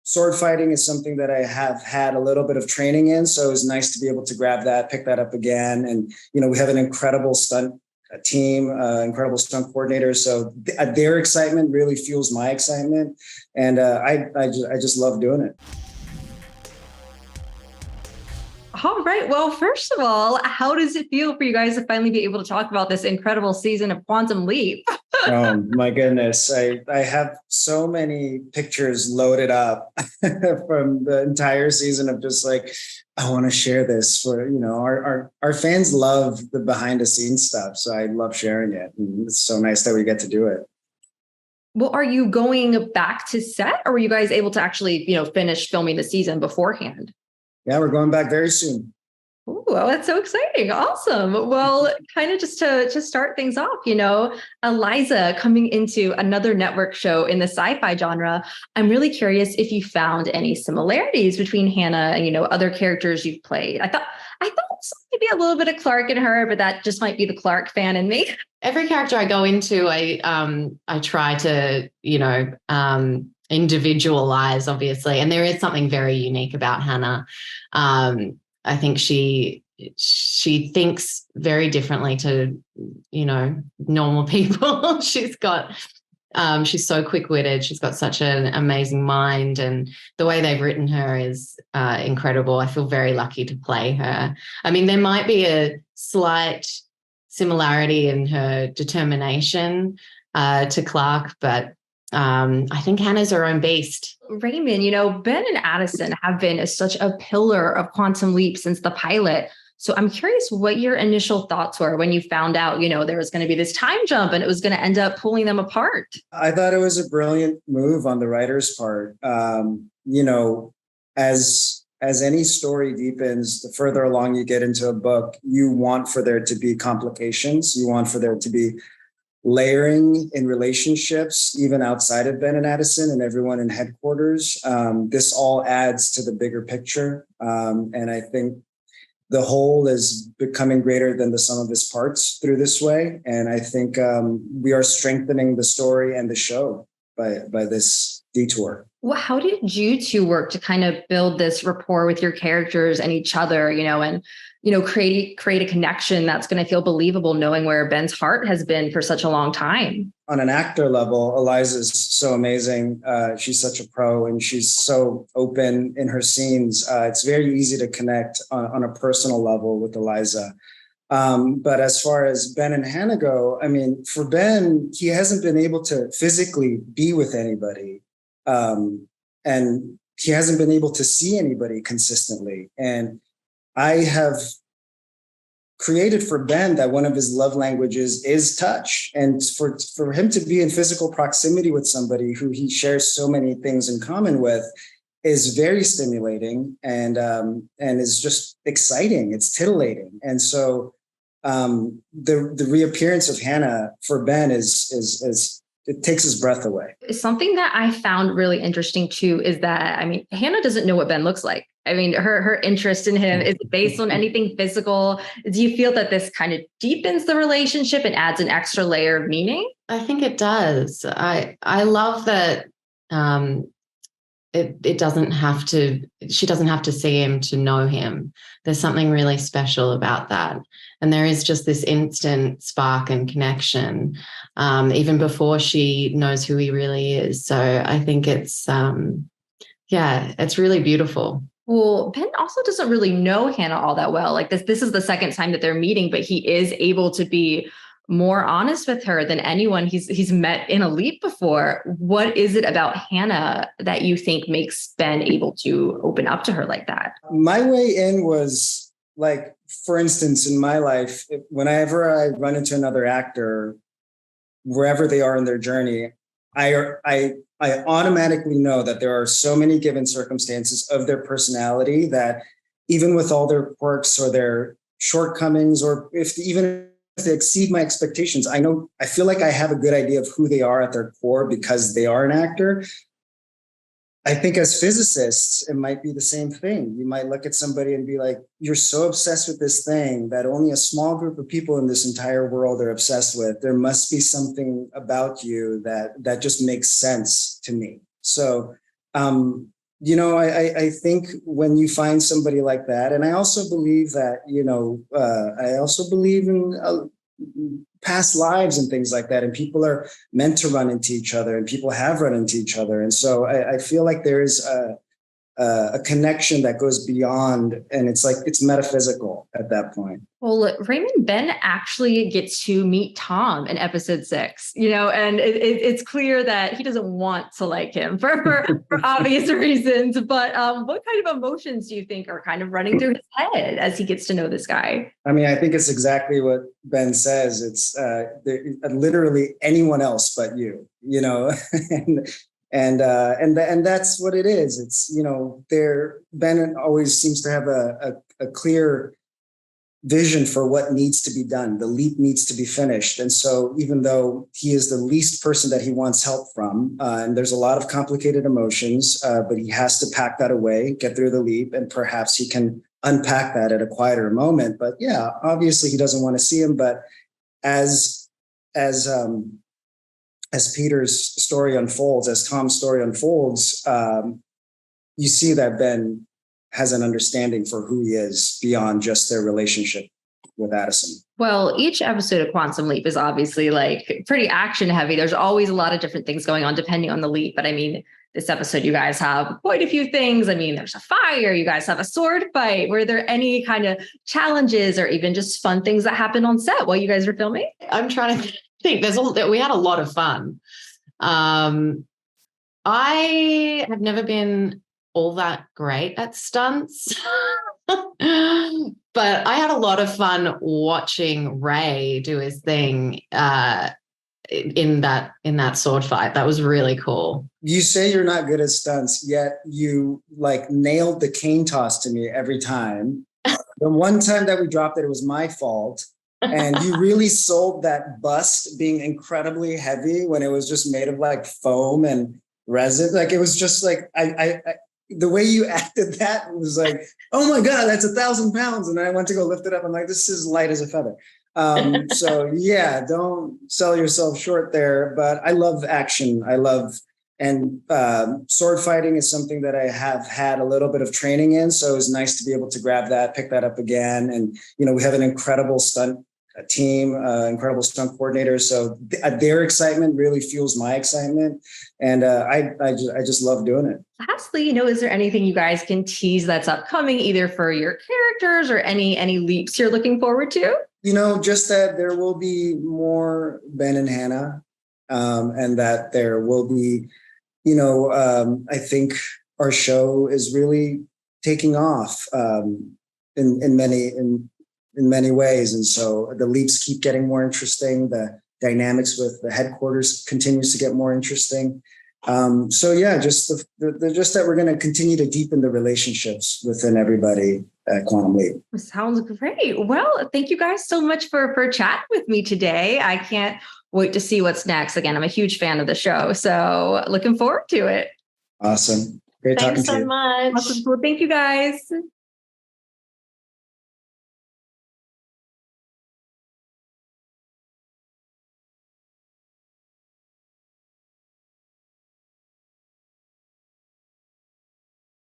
sword fighting is something that I have had a little bit of training in. So it was nice to be able to grab that, pick that up again. And, we have an incredible stunt team, incredible stunt coordinators. So their excitement really fuels my excitement. And I just love doing it. All right. Well, first of all, how does it feel for you guys to finally be able to talk about this incredible season of Quantum Leap? Oh my goodness. I have so many pictures loaded up from the entire season of just like, I want to share this for, our fans love the behind the scenes stuff. So I love sharing it. And it's so nice that we get to do it. Well, are you going back to set, or were you guys able to actually, finish filming the season beforehand? Yeah, we're going back very soon. Oh, well, that's so exciting. Awesome. Well, kind of just to start things off, Eliza coming into another network show in the sci-fi genre. I'm really curious if you found any similarities between Hannah and, other characters you've played. I thought maybe a little bit of Clark in her, but that just might be the Clark fan in me. Every character I go into, I try to, individualize, obviously. And there is something very unique about Hannah. I think she thinks very differently to, normal people. She's so quick-witted. She's got such an amazing mind, and the way they've written her is incredible. I feel very lucky to play her. I mean, there might be a slight similarity in her determination to Clark, but I think Hannah's her own beast. Raymond, Ben and Addison have been such a pillar of Quantum Leap since the pilot. So I'm curious what your initial thoughts were when you found out, there was going to be this time jump and it was going to end up pulling them apart. I thought it was a brilliant move on the writer's part. As any story deepens, the further along you get into a book, you want for there to be complications. You want for there to be layering in relationships, even outside of Ben and Addison and everyone in headquarters. This all adds to the bigger picture. And I think the whole is becoming greater than the sum of its parts through this way. And I think we are strengthening the story and the show by this detour. Well, how did you two work to kind of build this rapport with your characters and each other, and create a connection that's going to feel believable, knowing where Ben's heart has been for such a long time? On an actor level, Eliza's so amazing. She's such a pro, and she's so open in her scenes. It's very easy to connect on a personal level with Eliza. But as far as Ben and Hannah go, I mean, for Ben, he hasn't been able to physically be with anybody. And he hasn't been able to see anybody consistently. And I have created for Ben that one of his love languages is touch. And for him to be in physical proximity with somebody who he shares so many things in common with is very stimulating and is just exciting. It's titillating. And so the reappearance of Hannah for Ben is it takes his breath away. Something that I found really interesting too is that, Hannah doesn't know what Ben looks like. Her interest in him is based on anything physical. Do you feel that this kind of deepens the relationship and adds an extra layer of meaning? I think it does. I love that it doesn't have to, she doesn't have to see him to know him. There's something really special about that. And there is just this instant spark and connection, even before she knows who he really is. So I think it's really beautiful. Well, Ben also doesn't really know Hannah all that well. Like this is the second time that they're meeting, but he is able to be more honest with her than anyone he's met in a leap before. What is it about Hannah that you think makes Ben able to open up to her like that? My way in was like, for instance, in my life, whenever I run into another actor, wherever they are in their journey, I automatically know that there are so many given circumstances of their personality that even with all their quirks or their shortcomings, or even if they exceed my expectations, I feel like I have a good idea of who they are at their core because they are an actor. I think as physicists, it might be the same thing. You might look at somebody and be like, you're so obsessed with this thing that only a small group of people in this entire world are obsessed with. There must be something about you that just makes sense to me. So I think when you find somebody like that, and I also believe that, I also believe in past lives and things like that. And people are meant to run into each other, and people have run into each other. And so I feel like there's a connection that goes beyond, and it's metaphysical at that point. Well, look, Raymond, Ben actually gets to meet Tom in episode 6, and it's clear that he doesn't want to like him for obvious reasons. But what kind of emotions do you think are kind of running through his head as he gets to know this guy? I mean, I think it's exactly what Ben says. It's literally anyone else but you, and that's what it is. It's, Ben always seems to have a clear vision for what needs to be done. The leap needs to be finished. And so even though he is the least person that he wants help from, and there's a lot of complicated emotions, but he has to pack that away, get through the leap, and perhaps he can unpack that at a quieter moment. But yeah, obviously he doesn't want to see him. But as Peter's story unfolds, as Tom's story unfolds, you see that Ben has an understanding for who he is beyond just their relationship with Addison. Well, each episode of Quantum Leap is obviously pretty action heavy. There's always a lot of different things going on depending on the leap. But I mean, this episode, you guys have quite a few things. I mean, there's a fire, you guys have a sword fight. Were there any kind of challenges or even just fun things that happened on set while you guys were filming? I'm trying to think. We had a lot of fun. I have never been all that great at stunts, but I had a lot of fun watching Ray do his thing in that sword fight. That was really cool. You say you're not good at stunts, yet you nailed the cane toss to me every time. The one time that we dropped it was my fault. And you really sold that bust being incredibly heavy when it was just made of foam and resin. It was just I the way you acted that was oh my God, that's 1,000 pounds. And then I went to go lift it up. I'm like, this is light as a feather. So yeah, don't sell yourself short there. But I love action. And sword fighting is something that I have had a little bit of training in. So it was nice to be able to grab that, pick that up again. And, we have an incredible stunt team, incredible stunt coordinators. So their excitement really fuels my excitement. And I just love doing it. Lastly, is there anything you guys can tease that's upcoming, either for your characters or any leaps you're looking forward to? Just that there will be more Ben and Hannah, and that there will be, I think our show is really taking off in many ways. And so the leaps keep getting more interesting. The dynamics with the headquarters continues to get more interesting. So yeah, just that we're going to continue to deepen the relationships within everybody at Quantum Leap. Sounds great. Well, thank you guys so much for chatting with me today. I can't wait to see what's next. Again, I'm a huge fan of the show, so looking forward to it. Awesome. Great talking to you. Thanks so much. Awesome. Well, thank you guys.